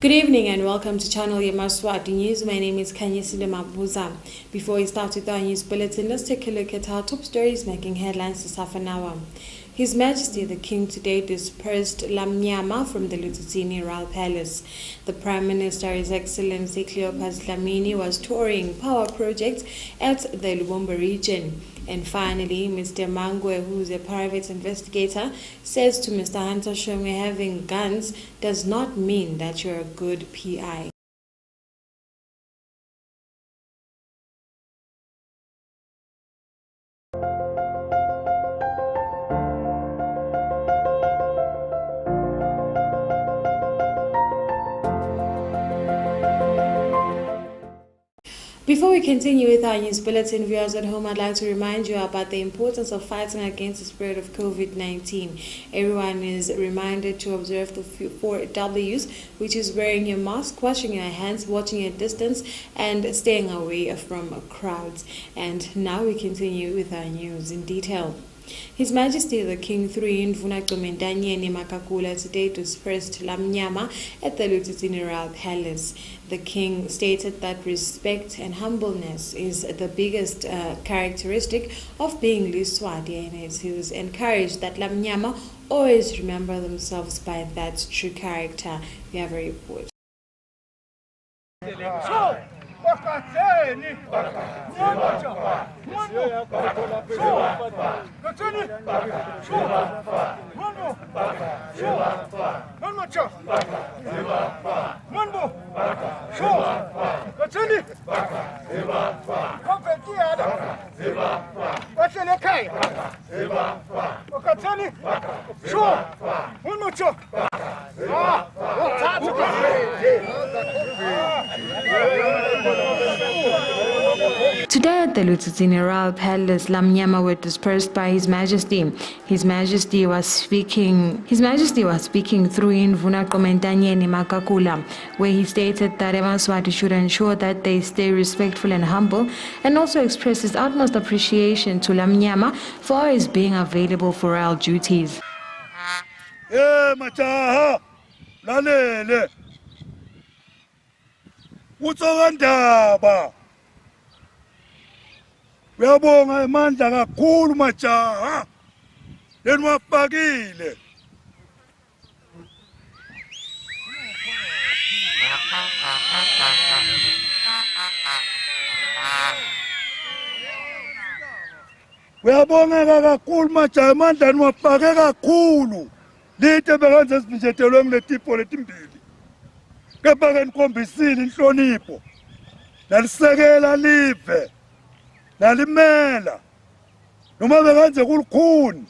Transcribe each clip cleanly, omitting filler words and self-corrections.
Good evening and welcome to channel Yemaswati News. My name is Kanyisile Mabuza. Before we start with our news bulletin, let's take a look at our top stories making headlines this half an hour. His Majesty the King today dispersed Lamnyama from the BULLETIN Royal Palace. The Prime Minister, His Excellency Cleopas Dlamini, was touring power projects at the Lubombo region. And finally, Mr. Mangwe, who is a private investigator, says to Mr. Hunter Shome, having guns does not mean that you're a good PI. Before we continue with our news bulletin, viewers at home, I'd like to remind you about the importance of fighting against the spread of COVID-19. Everyone is reminded to observe the 4 W's, which is wearing your mask, washing your hands, watching your distance, and staying away from crowds. And now we continue with our news in detail. His Majesty the King III Ndvuna Gqomendanyeni Makakula today dispersed Lamnyama at the BULLETIN Royal Palace. The King stated that respect and humbleness is the biggest characteristic of being Liswati, and he was encouraged that Lamnyama always remember themselves by that true character. We have a report. Today at the BULLETIN Royal Palace, Lamnyama were dispersed by His Majesty. His Majesty was speaking through Ndvuna Gqomendanyeni Makakula, where he stated that Yemaswati should ensure that they stay respectful and humble, and also express his utmost appreciation to Lamnyama for always being available for royal duties. Uyabonga amandla kakhulu majaha leniwafakile. Uyabonga kakhulu majaha amandla niwafake kakhulu. Lithe bekanze sibinjetelwe ngiletipo letimbili. Kepha ke nikhombisile inhlonipho. Nalisekela live. Nalimela noma bekanze kulukhuni.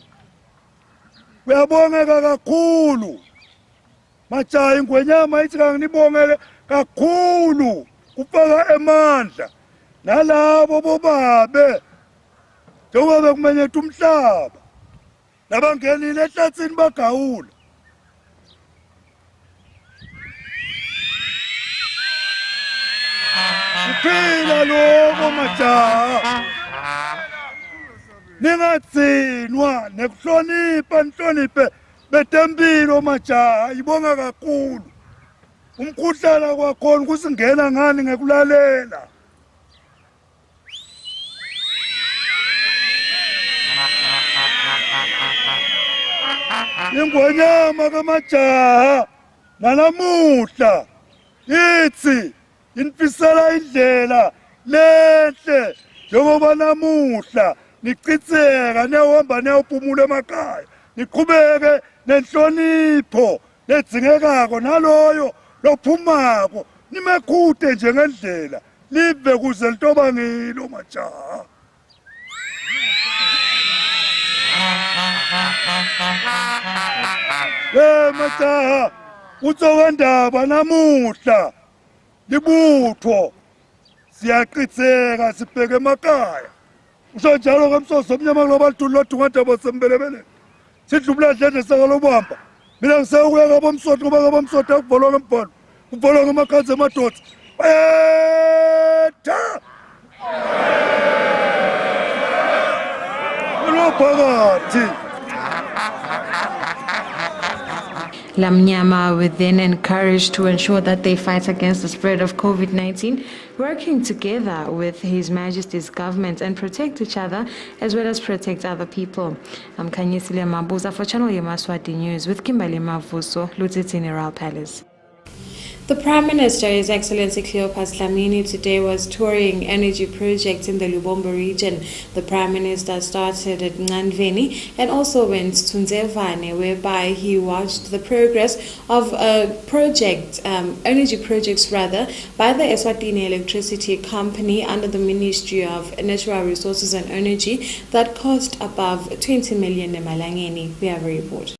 Uyabongeka kakhulu majaha, ingwenyama ithi kanginibongele kakhulu kufaka emandla nalabo bobabe njengoba bekumenyetha umhlaba nabangenile ehlathini bagawula. Kuphila lokho majaha, ningatsinwa nekuhlonipha, nihloniphe betempilo majaha. Ibonga kakhulu umkhuhlane kwakhona kusingena ngani ngekulalela. Ingwenyama kamajaha nalamuhla ithi inifisela indlela lenhle njengoba namuhla nichitheka niyahamba niyawuphumula emakhaya, niqhubeke nenhlonipho ledzingekako naloyo lophumako, nimekhute nje ngendlela live kuze litobangilo majaha. Majaha utsokandaba namuhla libutho siyaqhitheka sibheke emakhaya. Usho njalo kwemsoso omnyama kulo bantu lodungadaba sembelebele sidlula dledle sakalobamba. Mina ngisekuya kabomsotho ngoba kabomsotho akuvolwa ngembhalo, kuvolwa ngamakhansi emadoda. Etha phakathi. Lamnyama were then encouraged to ensure that they fight against the spread of COVID-19, working together with His Majesty's government and protect each other as well as protect other people. I'm Kanyisile Mabuza for Channel Yemaswati News with Kimberly Mavuso, BULLETIN Royal Palace. The Prime Minister, His Excellency Cleopas Dlamini, today was touring energy projects in the Lubombo region. The Prime Minister started at Nganveni and also went to Nzevane, whereby he watched the progress of energy projects by the ESWATINI Electricity Company under the Ministry of Natural Resources and Energy that cost above 20 million emalangeni. We have a report.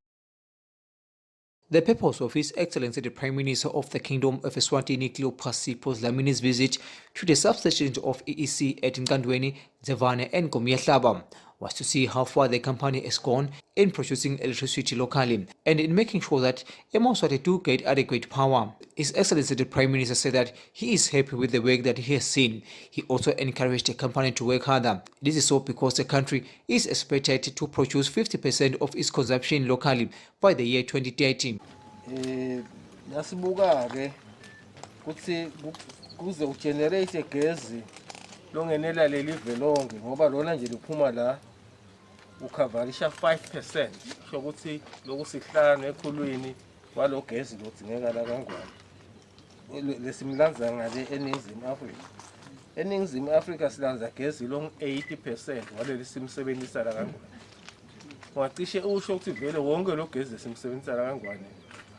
The purpose of His Excellency the Prime Minister of the Kingdom of Eswatini, Cleopas Dlamini's visit to the substations of EEC at Nkandweni, Nzevane and Gomyahlaba was to see how far the company has gone in producing electricity locally and in making sure that Yemaswati do get adequate power. His Excellency the Prime Minister said that he is happy with the work that he has seen. He also encouraged the company to work harder. This is so because the country is expected to produce 50% of its consumption locally by the year 2030. Nasibuka-ke kuthi kuze ugenerate gezi longenela leli velonke ngoba lona nje liphuma la ukhavarisha 5% sokuthi lokusihlanu ekhulwini kwalo gezi lodzingeka la kangwane lesimlanza ngale eNingizimu Afrika. ENingizimu Afrika silanza gezi long 80% waleli simsebenzisa la kangwane. Wacishe usho ukuthi vele wonke lo gezi simsebenzisa la kangwane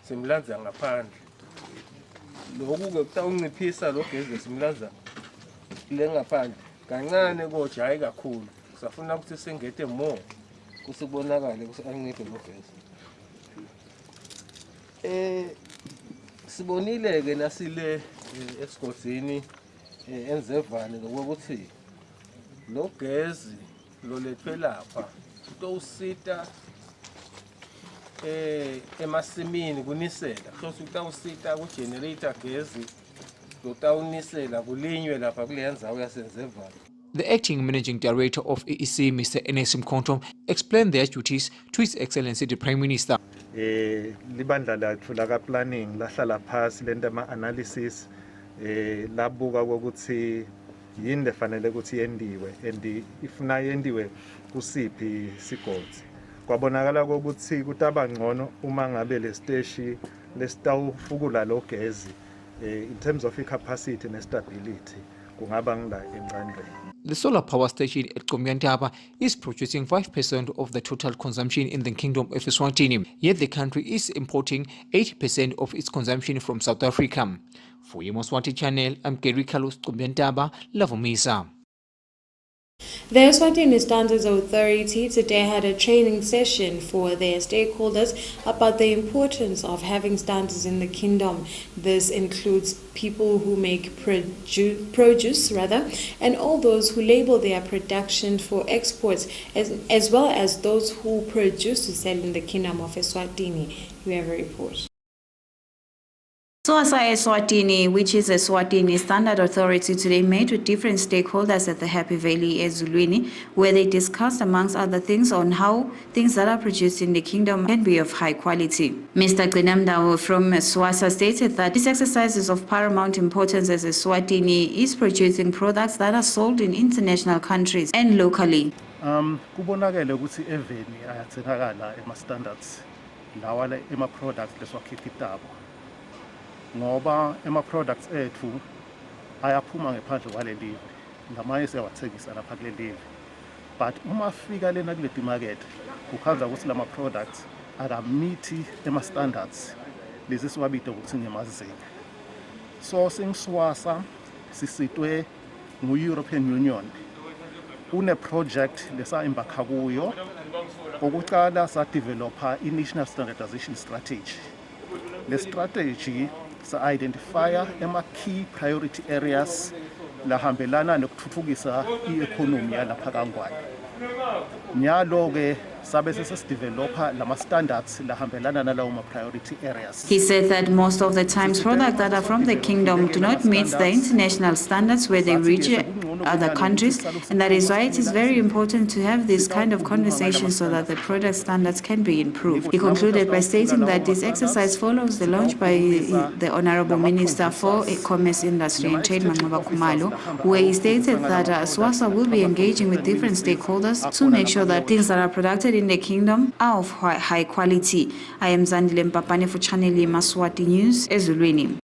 simlanza ngaphandle. Lokhu-ke kutawunciphisa lo gezi simlanza le ngaphandle kancane kojayi kakhulu. Safuna ukuthi singete more kusibonakale ukuthi anciphe lo gezi. Sibonile ke nasile esigodini eNzevane ukuthi lo gezi lo lethwe lapha utosita emasimini kunisela hlose utawusita ku generator gezi lotawunisela kulinywe lapha kule ndzawo yaseNzevane. The acting managing director of EEC, Mr. Enes Mkhonto, explained their duties to His Excellency the Prime Minister. Libandla lathu la planning lahlala phasi lento ama-analysis labuka ukuthi yini lefanele ukuthi yendiwe and ifuna yendiwe kusiphi sigodi. Kwabonakala ukuthi kutaba ngcono uma ngabe le steshi lesitawufukula lo gezi in terms of capacity and stability kungaba ngila encandweni. The solar power station at Gomyahlaba is producing 5% of the total consumption in the Kingdom of Eswatini, yet the country is importing 80% of its consumption from South Africa. For Yemaswati Channel, I'm Gary Carlos Gomyahlaba, Lavomisa. The Eswatini Standards Authority today had a training session for their stakeholders about the importance of having standards in the kingdom. This includes people who make produce, and all those who label their production for exports, as well as those who produce to sell in the kingdom of Eswatini. We have a report. SOASA Eswatini, which is a Eswatini Standard Authority, today met with different stakeholders at the Happy Valley eZulwini, where they discussed, amongst other things, on how things that are produced in the kingdom can be of high quality. Mr. Gcinamdawo from SOASA stated that this exercise is of paramount importance as Eswatini is producing products that are sold in international countries and locally. Kubonakele ukuthi eveni ayathenakala ema-standards lawa ema-products leswakhipha ngoba ema-products ethu ayaphuma ngephandle kwale live ngamanye siyawathengisa lapha kule live, but uma fika lena kule market kukhaza ukuthi lama-products akamithi ema-standards lezi siwabita ukuthi ngemazinga. So singiswasa sisitwe ngu-European Union une-project lesa-embarka kuyo okuqala sa-developa i-National Standardization Strategy. Le strategy sa-identifya ama-key priority areas lahambelana nokuthuthukisa i-economy yalapha kangwane. Nyalo-ke sabe sesidevelopa lama standards lahambelana nalawo priority areas. He said that most of the times products that are from the kingdom do not meet the international standards where they reach other countries, and that is why it is very important to have this kind of conversation so that the product standards can be improved. He concluded by stating that this exercise follows the launch by the Honorable Minister for Commerce, Industry and Trade, Manqaba Khumalo, where he stated that SWASA will be engaging with different stakeholders to make sure that things that are produced in the kingdom are of high quality. I am Zandile Mpapane for Channel Yemaswati News, ESWATINI.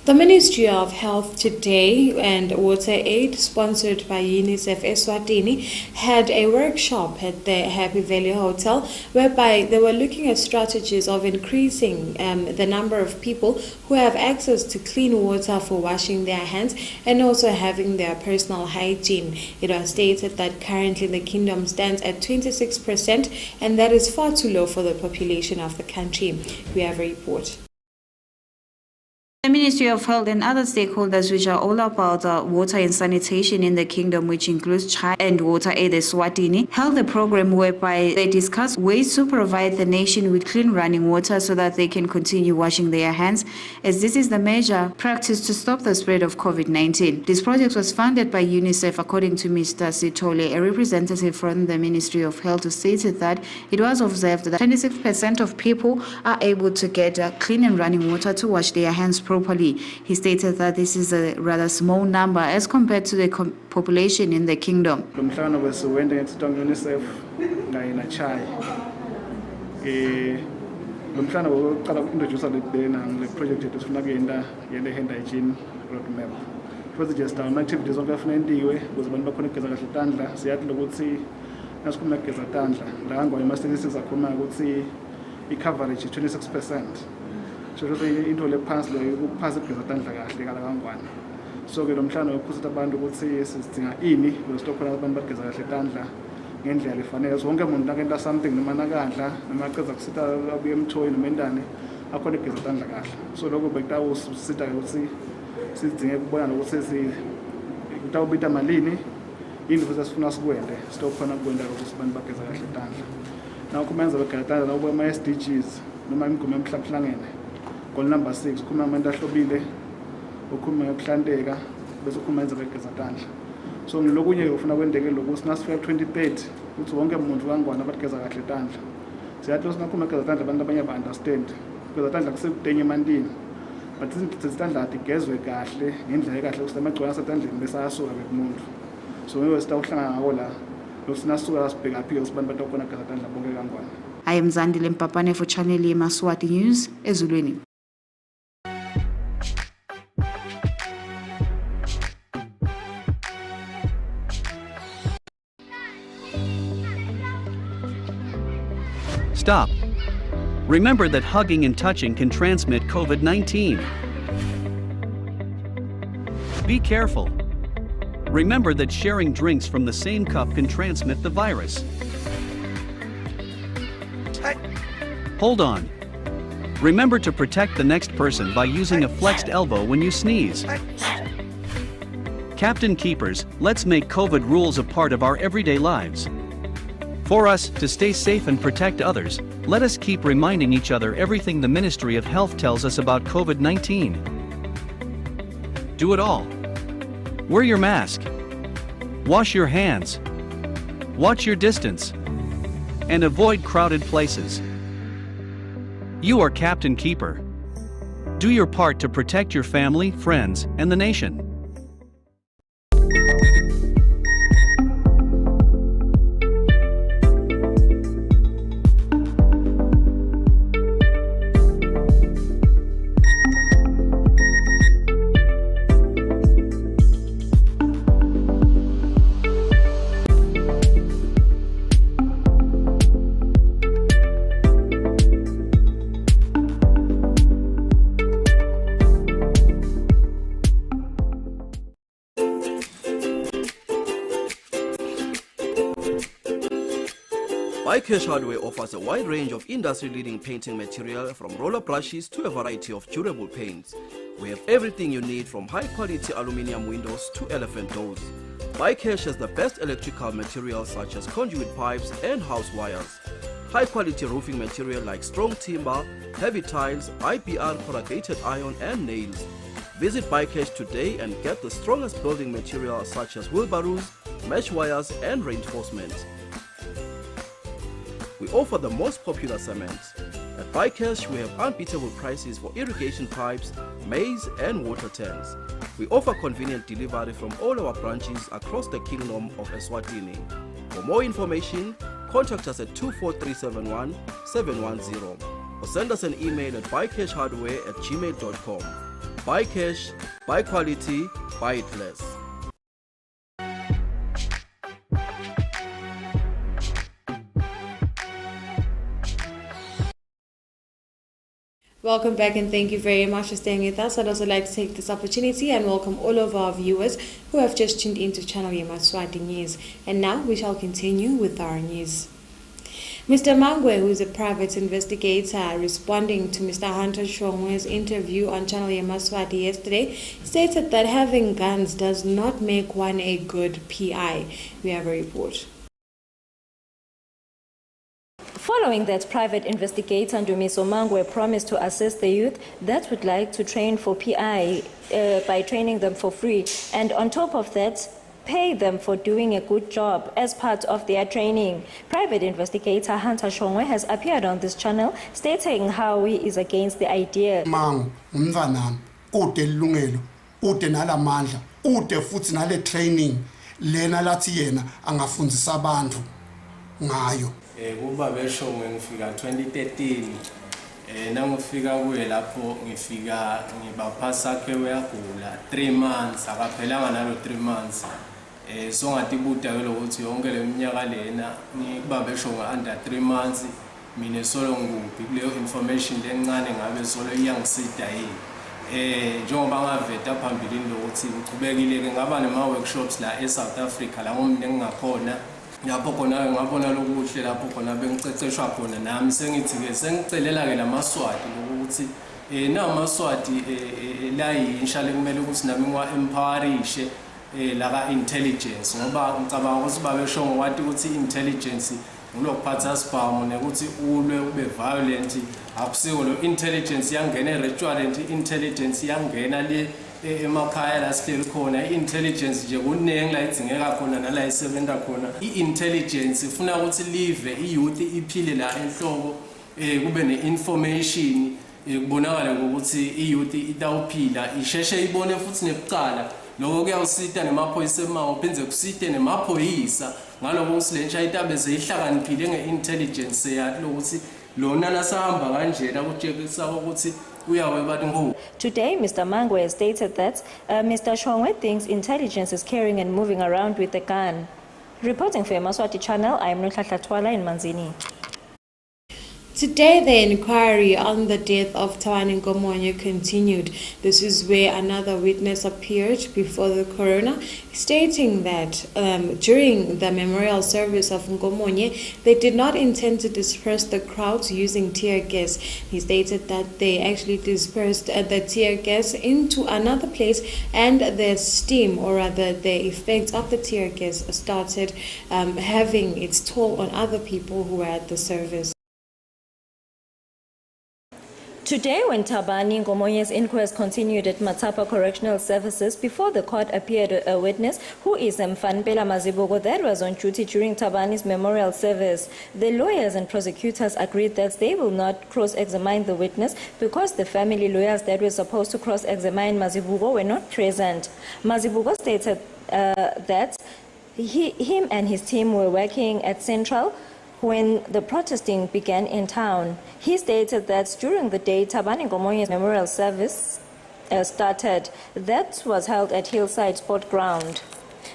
The Ministry of Health Today and Water Aid, sponsored by UNICEF Eswatini, had a workshop at the Happy Valley Hotel whereby they were looking at strategies of increasing the number of people who have access to clean water for washing their hands and also having their personal hygiene. It was stated that currently the kingdom stands at 26%, and that is far too low for the population of the country. We have a report. The Ministry of Health and other stakeholders which are all about water and sanitation in the kingdom, which includes Chai and Water Aid Eswatini, held a program whereby they discussed ways to provide the nation with clean running water so that they can continue washing their hands, as this is the major practice to stop the spread of COVID-19. This project was funded by UNICEF, according to Mr. Sitole, a representative from the Ministry of Health, who stated that it was observed that 26% of people are able to get clean and running water to wash their hands properly. He stated that this is a rather small number as compared to the population in the kingdom. Lomhlangano wesiwende ngethiwa UNICEF kanye na Chai. Lomhlangano wokuqala uintroduce le project yethu sifuna kuyenda yele hand hygiene roadmap. Futhi just ama activities onke afuna endiwe ukuze abantu bakhona ukugeza kahle tandla. Siyathi lokuthi nasikhuluma ukugeza tandla la ngwa ama-statistics akhuluma ukuthi i-coverage 26%. So into lephansi leyo ukuphansi ukugeza tandla kahle kangwane. So ke lo mhlangano ukhuthaza abantu ukuthi sidinga ini ukuze sikhona abantu bageza kahle tandla ngendlela efanele. Wonke umuntu nakenta something noma nakadla noma aqeda kusitha abuye emthoyi noma endane akhona ukugeza tandla kahle. So lokho bekutawusisita ukuthi sidinge ukubona ukuthi kutawubita malini yini futhi sifuna sikwende sitokhona ukwenda ukuthi abantu bageza kahle tandla. Naw kumenza bageza tandla nawo ama SDGs noma imigumo emhlahlangene. Goal number 6 ukhuluma abantu ahlobile ukhuluma ukuhlanteka bese ukhuluma enza begeza tandla. So ngilokunye ufuna kwendeke lokuthi nasifika 2030 ukuthi wonke umuntu kangwana abageza kahle tandla. Siyathi sinakhuluma begeza tandla abantu abanye ba understand begeza tandla kusekudenye emantini, but izitandla atigezwe kahle ngendlela ekahle ukuthi amagciwane asetandleni bese ayasuka bekumuntu. So ngiwe sitawuhlangana ngako la losinasuka sibheka phi ukuthi abantu batakhona begeza tandla bonke kangwana. I am Zandile Mpapane for Channel Yemaswati News, ESWATINI. Stop. Remember that hugging and touching can transmit COVID-19. Be careful. Remember that sharing drinks from the same cup can transmit the virus. Hold on. Remember to protect the next person by using a flexed elbow when you sneeze. Captain Keepers, let's make COVID rules a part of our everyday lives. For us to stay safe and protect others, let us keep reminding each other everything the Ministry of Health tells us about COVID-19. Do it all. Wear your mask. Wash your hands. Watch your distance. And avoid crowded places. You are Captain Keeper. Do your part to protect your family, friends, and the nation. Cash Hardware offers a wide range of industry-leading painting material, from roller brushes to a variety of durable paints. We have everything you need, from high-quality aluminum windows to elephant doors. BuyCash has the best electrical materials such as conduit pipes and house wires. High quality roofing material like strong timber, heavy tiles, IPR corrugated iron and nails. Visit BuyCash today and get the strongest building materials such as wheelbarrows, mesh wires and reinforcements. We offer the most popular cement. At BuyCash, we have unbeatable prices for irrigation pipes, maize and water tanks. We offer convenient delivery from all our branches across the Kingdom of Eswatini. For more information, contact us at 24371 710 or send us an email at buycashhardware@gmail.com. BuyCash, buy quality, buy it less. Welcome back and thank you very much for staying with us. I'd also like to take this opportunity and welcome all of our viewers who have just tuned into channel Yemaswati News. And now we shall continue with our news. Mr. Mangwe, who is a private investigator responding to Mr. Hunter Shongwe's interview on channel Yemaswati yesterday, stated that having guns does not make one a good PI. We have a report. Following that, private investigator Ndumiso Mangwe promised to assist the youth that would like to train for PI by training them for free, and on top of that, pay them for doing a good job as part of their training. Private investigator Hunter Shongwe has appeared on this channel stating how he is against the idea. Mangu umvanami ude lungelo ude nalamandla ude futhi nale training lena lathi yena angafundisa abantu ngayo. Kuba besho ngifika 2013 nangifika kuye lapho ngifika ngibaphasa ke uyagula 3 months akaphelanga nalo 3 months so ngathi buda ke lokuthi yonke le minyaka lena ngikuba besho under 3 months mina solo nguphi kuleyo information lencane ngabe solo iyangisida yini njengoba ngaveta phambili lokuthi uqhubekile ke ngaba nema workshops la eSouth Africa la ngomne ngingakhona lapho khona ngabona lokuhle lapho khona bengiceceshwa khona nami sengithi ke sengicelela ke lamaswati ukuthi namaswati la yinsha lekumele ukuthi nami ngiwa-empowerishe la ka-intelligence ngoba ngicabanga ukuthi babesho ngowathi ukuthi i-intelligence ngulokuphatha sibhamu nekuthi ulwe ube violent akusiko lo intelligence yangena e-restaurant intelligence yangena le emakhaya la sihleli khona i-intelligence nje kuningi la idzingeka khona nala isebenza khona i-intelligence ifuna ukuthi live i-youth iphile la enhloko kube ne-information kubonakala ukuthi i-youth itawuphila isheshe ibone futhi nebucala lokho kuyawusita nemaphoyisa emawo phenze kusite nemaphoyisa ngaloko usilentsha itabe seyihlakaniphile nge-intelligence yathi lokuthi lona nasahamba kanjena kutshekisa ukuthi Today, Mr. Mangwe has stated that Mr. Shongwe thinks intelligence is carrying and moving around with a gun. Reporting for Yemaswati channel, I am Nuhlatla Twala in Manzini. Today, the inquiry on the death of Thabani Ngomonye continued. This is where another witness appeared before the coroner, stating that during the memorial service of Ngomonye, they did not intend to disperse the crowds using tear gas. He stated that they actually dispersed the tear gas into another place, and the steam, or rather the effects of the tear gas, started having its toll on other people who were at the service. Today, when Thabani Ngomonye's inquest continued at Matapa Correctional Services, before the court appeared a witness who is Mfanpela Mazibuko that was on duty during Thabani's memorial service. The lawyers and prosecutors agreed that they will not cross-examine the witness because the family lawyers that were supposed to cross-examine Mazibuko were not present. Mazibuko stated that him and his team were working at Central when the protesting began in town. He stated that during the day Thabani Ngomonye's memorial service started, that was held at Hillside Sport Ground.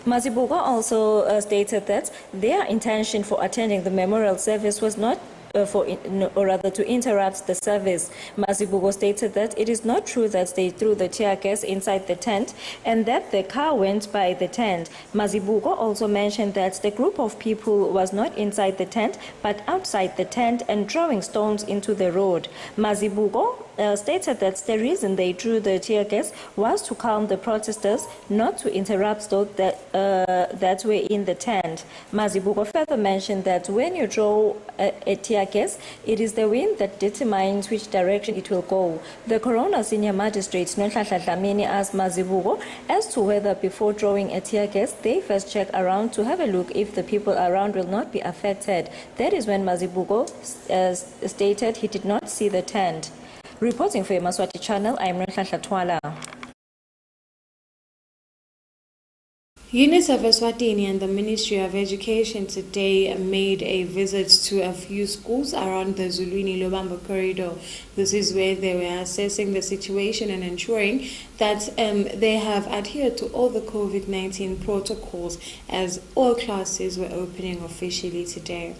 Mazibuko also stated that their intention for attending the memorial service was not to interrupt the service. Mazibuko stated that it is not true that they threw the tear gas inside the tent and that the car went by the tent. Mazibuko also mentioned that the group of people was not inside the tent but outside the tent and throwing stones into the road. Mazibuko stated that the reason they drew the tear gas was to calm the protesters, not to interrupt those that were in the tent. Mazibuko further mentioned that when you draw a tear gas, it is the wind that determines which direction it will go. The coroner senior magistrate Nonhlanhla Dlamini asked Mazibuko as to whether before drawing a tear gas, they first check around to have a look if the people around will not be affected. That is when Mazibuko stated he did not see the tent. Reporting for Yemaswati channel, I am Nonhlanhla Twala. UNICEF Eswatini and the Ministry of Education today made a visit to a few schools around the Zulwini-Lobamba corridor. This is where they were assessing the situation and ensuring that they have adhered to all the COVID-19 protocols as all classes were opening officially today.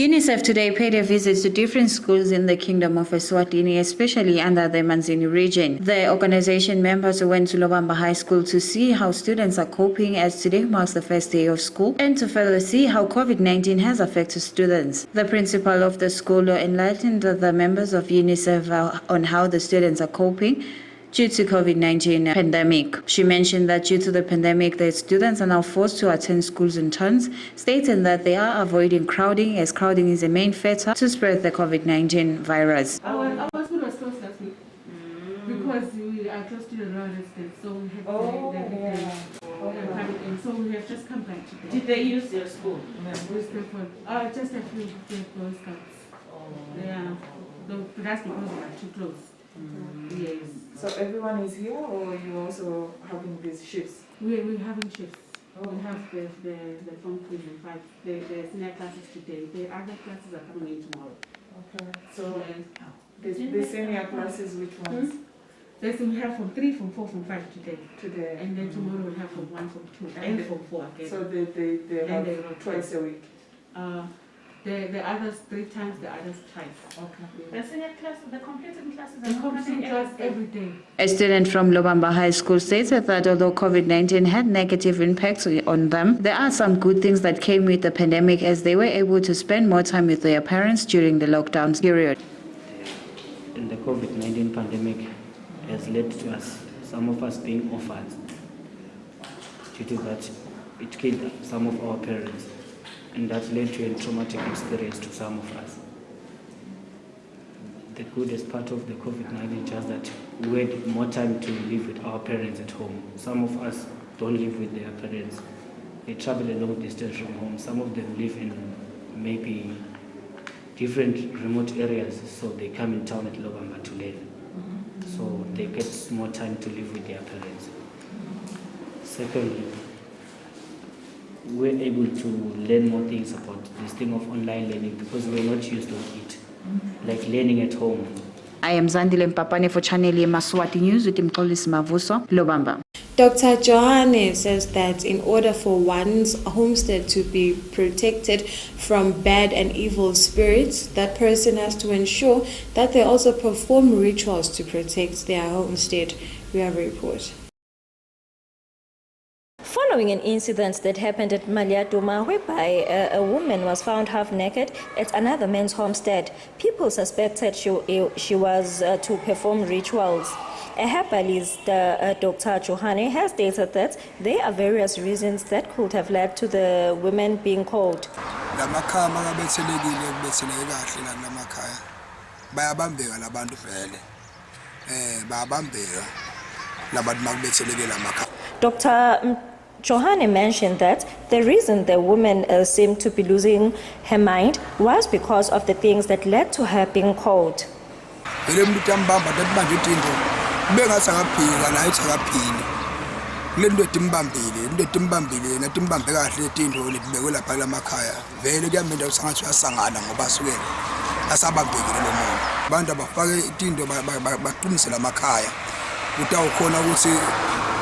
UNICEF today paid a visit to different schools in the Kingdom of Eswatini, especially under the Manzini region. The organization members went to Lobamba High School to see how students are coping as today marks the first day of school and to further see how COVID-19 has affected students. The principal of the school enlightened the members of UNICEF on how the students are coping due to COVID-19 pandemic. She mentioned that due to the pandemic, the students are now forced to attend schools in turns, stating that they are avoiding crowding as crowding is a main factor to spread the COVID-19 virus. Our school was closed last week because we are close to the road estate, so we have so we have just come back today. Did they use your school? Just a few Boy Scouts. Yeah, that's because we are too close. Yes. So everyone is here, or you also having these shifts? We're having shifts. We have the form 3 and 5, the senior classes today. The other classes are coming in tomorrow. Okay. So the senior classes, which ones? We have from 3, from 4, from 5 today. Today. And then tomorrow we'll have from 1, from 2, and from 4 again. So they have twice a week? The others 3 times, the others twice. Okay. The senior class, the completing classes are completing class every day. A student from Lobamba High School stated that although COVID-19 had negative impacts on them, there are some good things that came with the pandemic as they were able to spend more time with their parents during the lockdown period. And the COVID-19 pandemic has led to us, some of us being orphans. Due to that, it killed some of our parents. And that led to a traumatic experience to some of us. The goodest part of the COVID-19 is just that we had more time to live with our parents at home. Some of us don't live with their parents. They travel a long distance from home. Some of them live in maybe different remote areas, so they come in town at Lobamba to live. So they get more time to live with their parents. Secondly, we're able to learn more things about this thing of online learning because we're not used to it, like learning at home. I am Zandile Mpapane for Channel Yemaswati News with Mkolis Mavuso, Lobamba. Dr. Johane says that in order for one's homestead to be protected from bad and evil spirits, that person has to ensure that they also perform rituals to protect their homestead. We have a report. Following an incident that happened at Maliatuma, whereby a woman was found half naked at another man's homestead, people suspected she was to perform rituals. A herbalist, Dr. Johane, has stated that there are various reasons that could have led to the women being caught. Dr. Johane mentioned that the reason the woman seemed to be losing her mind was because of the things that led to her being caught.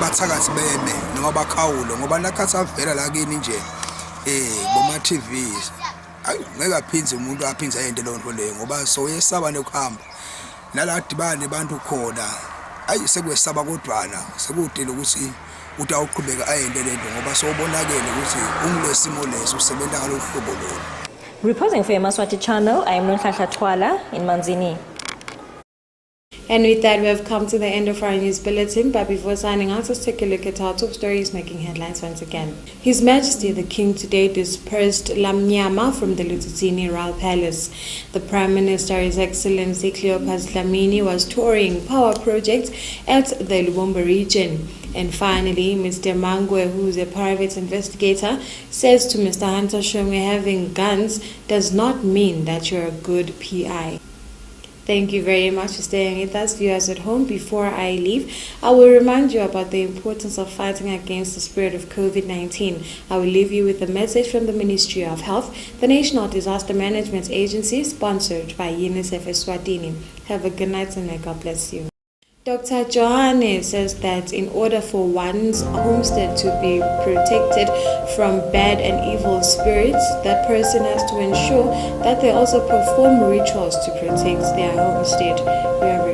bathakathi beme noma bakhawulo ngoba nakhathi avela la kini nje boma TV ayi ngeke aphinze umuntu aphinze ayente lo nto leyo ngoba so yesaba nokuhamba nala dibane abantu khona ayi sekwesaba kodwana sekudile ukuthi utawuqhubeka ayente lento ngoba so ubonakele ukuthi ungilesimo leso usebenza ngalokuhlobo lo. Reporting for Yemaswati channel, I am Nonhlanhla Twala in Manzini. And with that, we have come to the end of our news bulletin. But before signing out, let's take a look at our top stories making headlines once again. His Majesty the King today dispersed Lamnyama from the BULLETIN Royal Palace. The Prime Minister, His Excellency Cleopas Dlamini, was touring power projects at the Lubumba region. And finally, Mr. Mangwe, who is a private investigator, says to Mr. Hunter Shongwe, having guns does not mean that you're a good PI. Thank you very much for staying with us, viewers at home. Before I leave, I will remind you about the importance of fighting against the spread of COVID-19. I will leave you with a message from the Ministry of Health, the National Disaster Management Agency, sponsored by UNICEF Eswatini. Have a good night and may God bless you. Dr. Johanne says that in order for one's homestead to be protected from bad and evil spirits, that person has to ensure that they also perform rituals to protect their homestead. We are